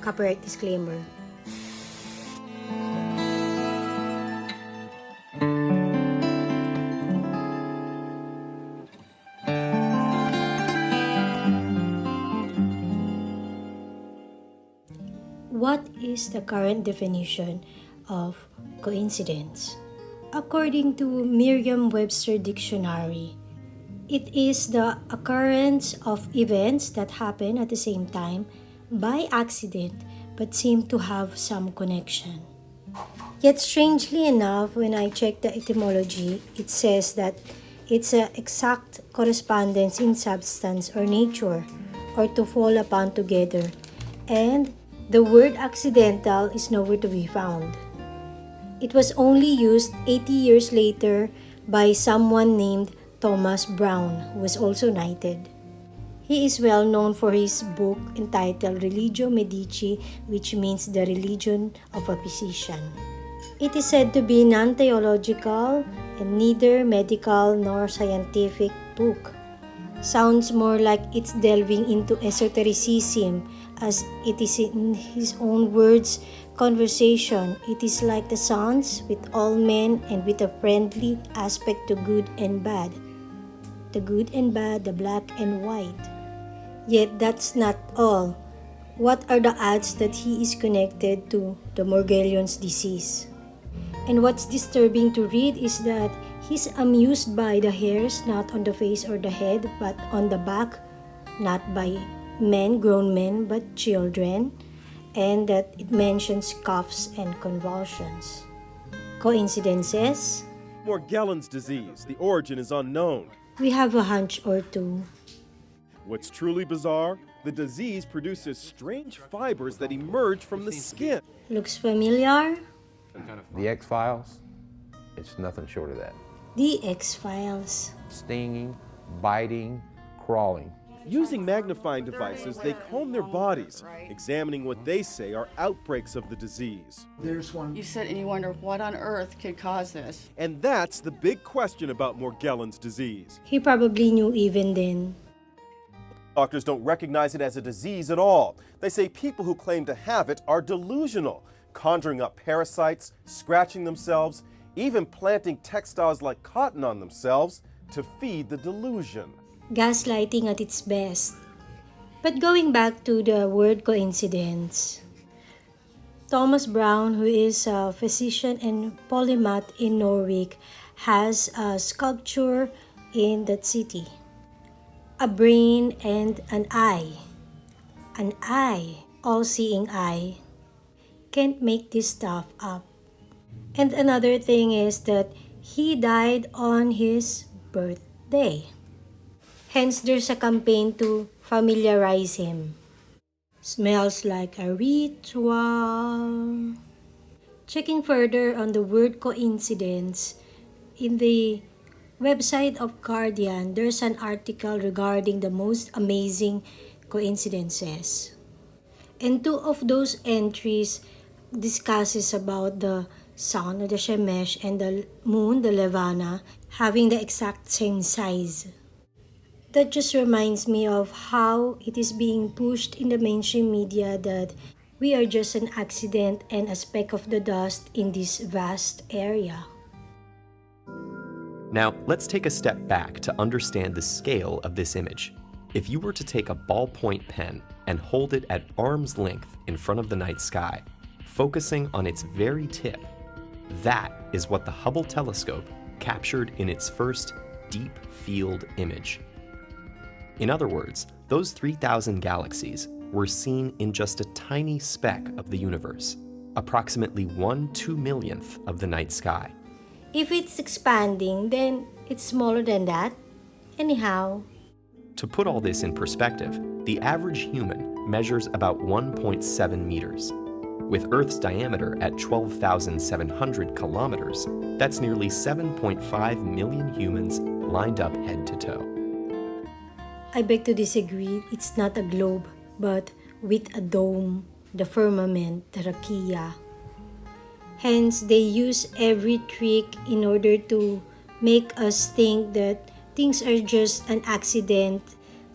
Copyright disclaimer. What is the current definition of coincidence? According to Merriam-Webster Dictionary, it is the occurrence of events that happen at the same time by accident but seem to have some connection. Yet strangely enough, when I check the etymology, it says that it's an exact correspondence in substance or nature, or to fall upon together, and the word accidental is nowhere to be found. It was only used 80 years later by someone named Thomas Browne, who was also knighted. He is well known for his book entitled Religio Medici, which means the religion of a physician. It is said to be non-theological and neither medical nor scientific book. Sounds more like it's delving into esotericism, as it is in his own words, conversation. It is like the sons with all men and with a friendly aspect to good and bad. The good and bad, the black and white. Yet that's not all. What are the odds that he is connected to the Morgellons disease? And what's disturbing to read is that he's amused by the hairs not on the face or the head but on the back, not by men, grown men, but children, and that it mentions coughs and convulsions. Coincidences? Morgellons disease, the origin is unknown. We have a hunch or two. What's truly bizarre, the disease produces strange fibers that emerge from the skin. Looks familiar? The X-Files, it's nothing short of that. The X-Files. Stinging, biting, crawling. Using magnifying devices, they comb their bodies, examining what they say are outbreaks of the disease. There's one. You sit and you wonder what on earth could cause this. And that's the big question about Morgellons disease. He probably knew even then. Doctors don't recognize it as a disease at all. They say people who claim to have it are delusional, conjuring up parasites, scratching themselves, even planting textiles like cotton on themselves to feed the delusion. Gaslighting at its best. But going back to the word coincidence, Thomas Browne, who is a physician and polymath in Norwich, has a sculpture in that city. A brain and an eye. An eye, all-seeing eye. Can't make this stuff up. And another thing is that he died on his birthday. Hence, there's a campaign to familiarize him. Smells like a ritual. Checking further on the word coincidence, in the website of Guardian, there's an article regarding the most amazing coincidences. And two of those entries discusses about the sun, the Shemesh, and the moon, the Levana, having the exact same size. That just reminds me of how it is being pushed in the mainstream media that we are just an accident and a speck of the dust in this vast area. Now, let's take a step back to understand the scale of this image. If you were to take a ballpoint pen and hold it at arm's length in front of the night sky, focusing on its very tip, that is what the Hubble telescope captured in its first deep field image. In other words, those 3,000 galaxies were seen in just a tiny speck of the universe, approximately 1/2,000,000th of the night sky. If it's expanding, then it's smaller than that. Anyhow, To put all this in perspective, the average human measures about 1.7 meters. With Earth's diameter at 12,700 kilometers, that's nearly 7.5 million humans lined up head to toe. I beg to disagree. It's not a globe, but with a dome, the firmament, the rakia. Hence, they use every trick in order to make us think that things are just an accident,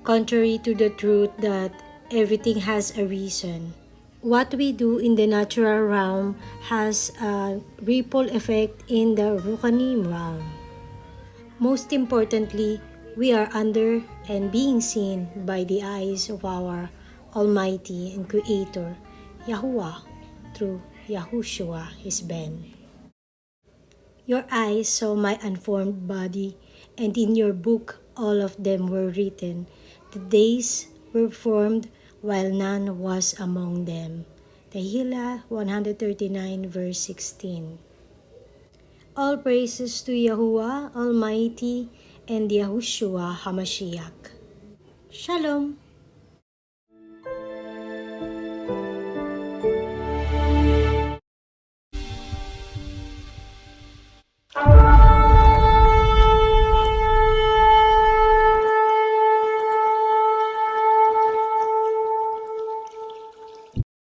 contrary to the truth that everything has a reason. what we do in the natural realm has a ripple effect in the Ruchanim realm. Most importantly, we are under and being seen by the eyes of our Almighty and Creator, Yahuwah, through Yahushua, His Ben. Your eyes saw my unformed body, and in your book all of them were written. The days were formed while none was among them. Tehillah 139 verse 16. All praises to Yahuwah Almighty and Yahushua HaMashiach. Shalom!